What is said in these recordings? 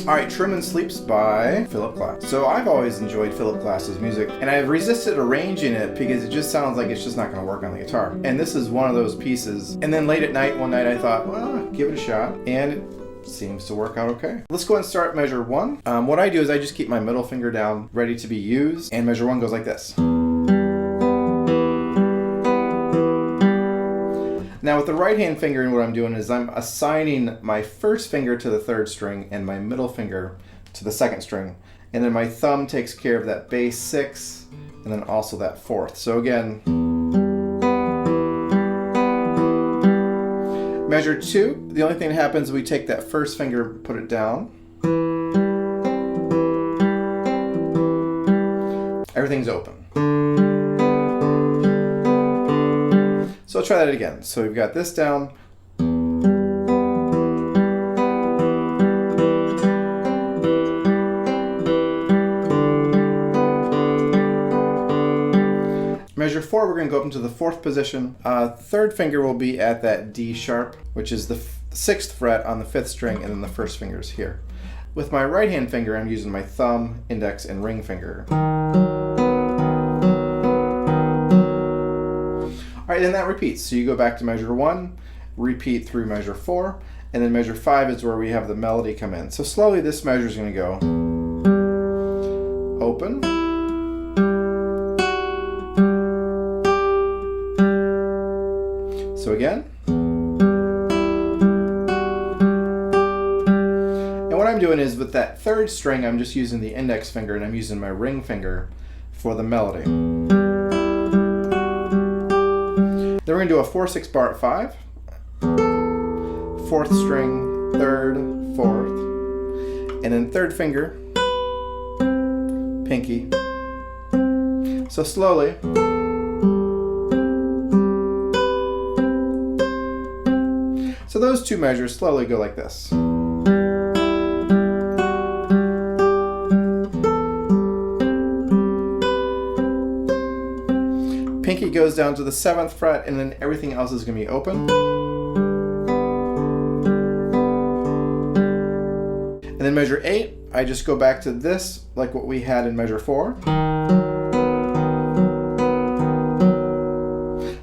Alright, Truman Sleeps by Philip Glass. So I've always enjoyed Philip Glass's music, and I've resisted arranging it because it just sounds like it's just not going to work on the guitar. And this is one of those pieces. And then late at night, one night I thought, well, give it a shot. And it seems to work out okay. Let's go ahead and start measure 1. What I do is I just keep my middle finger down, ready to be used, and measure 1 goes like this. Now with the right hand finger, what I'm doing is I'm assigning my first finger to the 3rd string and my middle finger to the 2nd string. And then my thumb takes care of that bass 6 and then also that 4th. So again, measure 2, the only thing that happens is we take that first finger, put it down. Everything's open. So I'll try that again. So we've got this down. Measure 4, we're going to go up into the 4th position. 3rd finger will be at that D sharp, which is the 6th fret on the 5th string, and then the 1st finger is here. With my right hand finger, I'm using my thumb, index, and ring finger. Alright, then that repeats. So you go back to measure 1, repeat through measure 4, and then measure 5 is where we have the melody come in. So slowly this measure is going to go open, so again, and what I'm doing is with that 3rd string I'm just using the index finger and I'm using my ring finger for the melody. Then we're going to do a 4/6 bar at 5, 4th string, 3rd, 4th, and then 3rd finger, pinky. So slowly. So those 2 measures slowly go like this. Pinky goes down to the 7th fret, and then everything else is going to be open. And then measure 8, I just go back to this, like what we had in measure 4.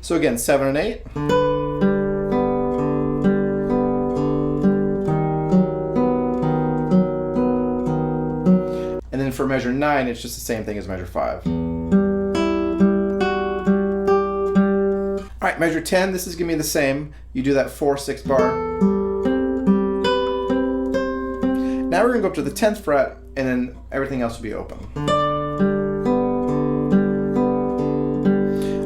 So again, 7 and 8. And then for measure 9, it's just the same thing as measure 5. Alright, measure 10, this is going to be the same. You do that 4/6 bar. Now we're going to go up to the 10th fret, and then everything else will be open.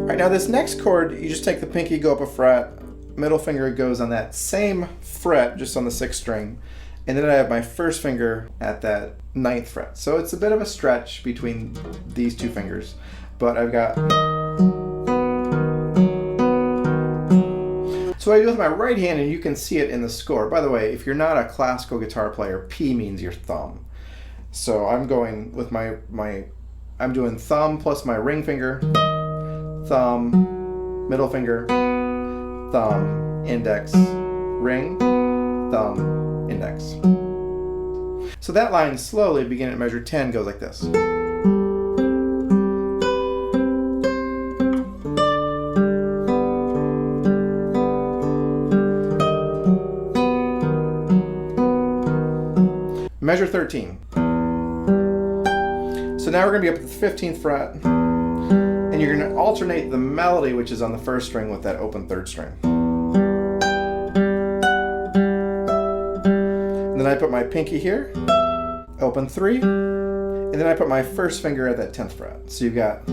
Alright, now this next chord, you just take the pinky, go up a fret, middle finger goes on that same fret, just on the 6th string, and then I have my 1st finger at that 9th fret. So it's a bit of a stretch between these 2 fingers. but I've got. So I do with my right hand, and you can see it in the score. By the way, if you're not a classical guitar player, P means your thumb. So I'm going with I'm doing thumb plus my ring finger, thumb, middle finger, thumb, index, ring, thumb, index. So that line slowly, beginning at measure 10, goes like this. Measure 13. So now we're going to be up at the 15th fret, and you're going to alternate the melody, which is on the first string, with that open third string. And then I put my pinky here, open 3, and then I put my first finger at that 10th fret. So you've got.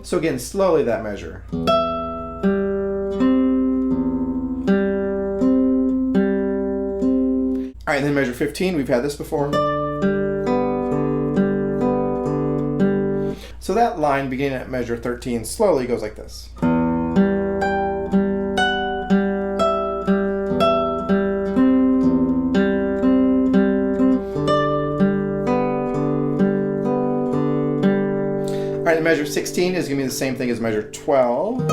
So again, slowly that measure. All right, then measure 15, we've had this before. So that line beginning at measure 13 slowly goes like this. All right, then measure 16 is going to be the same thing as measure 12.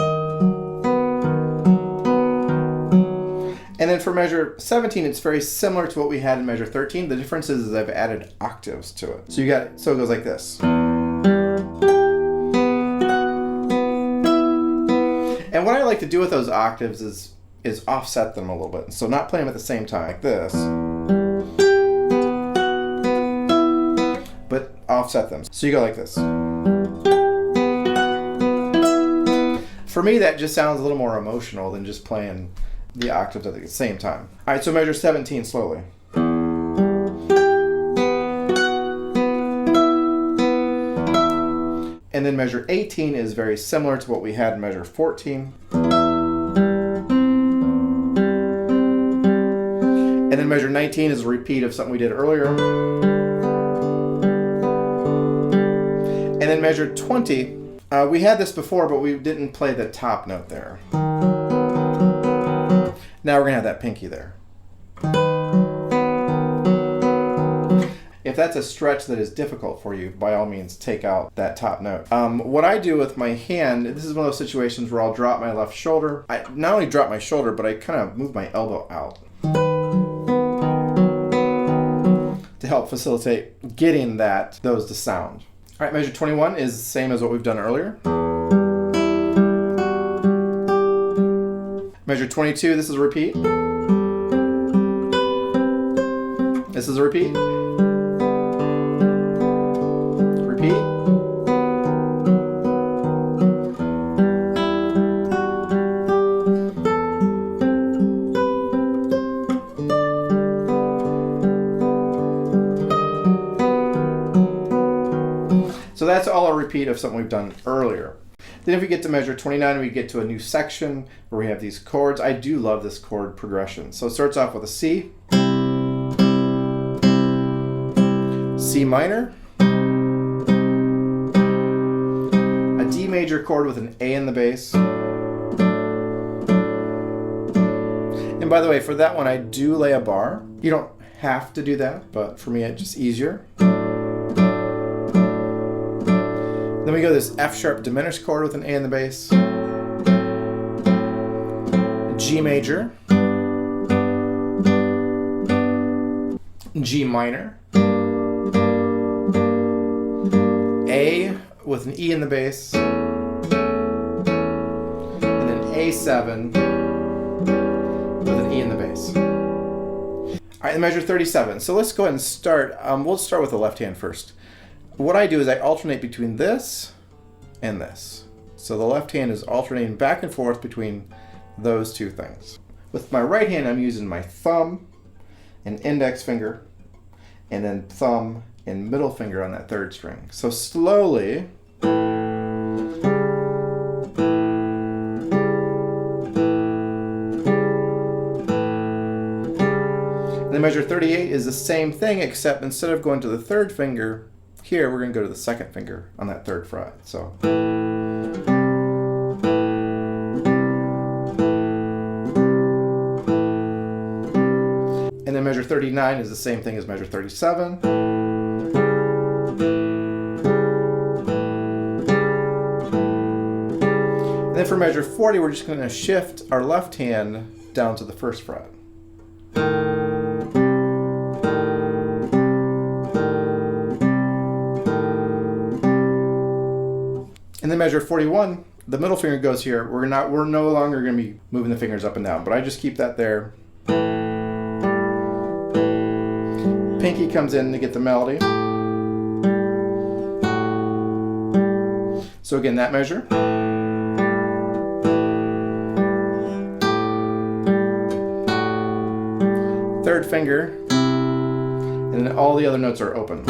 And then for measure 17, it's very similar to what we had in measure 13. The difference is I've added octaves to it. So it goes like this. And what I like to do with those octaves is offset them a little bit. So not play them at the same time, like this, but offset them. So you go like this. For me, that just sounds a little more emotional than just playing the octaves at the same time. All right, so measure 17 slowly. And then measure 18 is very similar to what we had in measure 14. And then measure 19 is a repeat of something we did earlier. And then measure 20, we had this before, but we didn't play the top note there. Now we're going to have that pinky there. If that's a stretch that is difficult for you, by all means, take out that top note. What I do with my hand, this is one of those situations where I'll drop my left shoulder. I not only drop my shoulder, but I kind of move my elbow out to help facilitate getting those to sound. All right, measure 21 is the same as what we've done earlier. Measure 22, this is a repeat. This is a repeat. Repeat. So that's all a repeat of something we've done earlier. Then if we get to measure 29, we get to a new section where we have these chords. I do love this chord progression. So it starts off with a C, C minor, a D major chord with an A in the bass. And by the way, for that one, I do lay a bar. You don't have to do that, but for me, it's just easier. Then we go this F sharp diminished chord with an A in the bass, G major, G minor, A with an E in the bass, and then A7 with an E in the bass. All right, measure 37. So let's go ahead and start. We'll start with the left hand first. What I do is I alternate between this and this. So the left hand is alternating back and forth between those two things. With my right hand, I'm using my thumb and index finger, and then thumb and middle finger on that third string. So slowly, and then then measure 38 is the same thing, except instead of going to the third finger here, we're going to go to the second finger on that third fret. So. And then measure 39 is the same thing as measure 37. And then for measure 40, we're just going to shift our left hand down to the first fret. And then measure 41, the middle finger goes here. We're no longer going to be moving the fingers up and down, but I just keep that there. Pinky comes in to get the melody. So again, that measure. Third finger, and then all the other notes are open.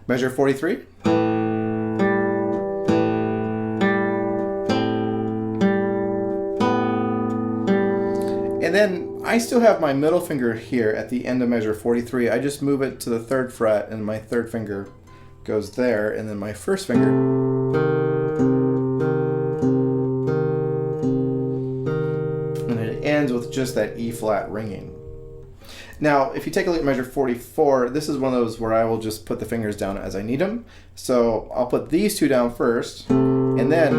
Measure 43. And then I still have my middle finger here at the end of measure 43. I just move it to the third fret and my third finger goes there, and then my first finger and it ends with just that E flat ringing. Now, if you take a look at measure 44, this is one of those where I will just put the fingers down as I need them. So I'll put these two down first, and then,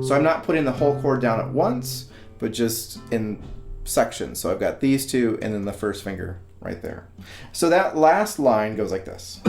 so I'm not putting the whole chord down at once, but just in sections. So I've got these two and then the first finger right there. So that last line goes like this.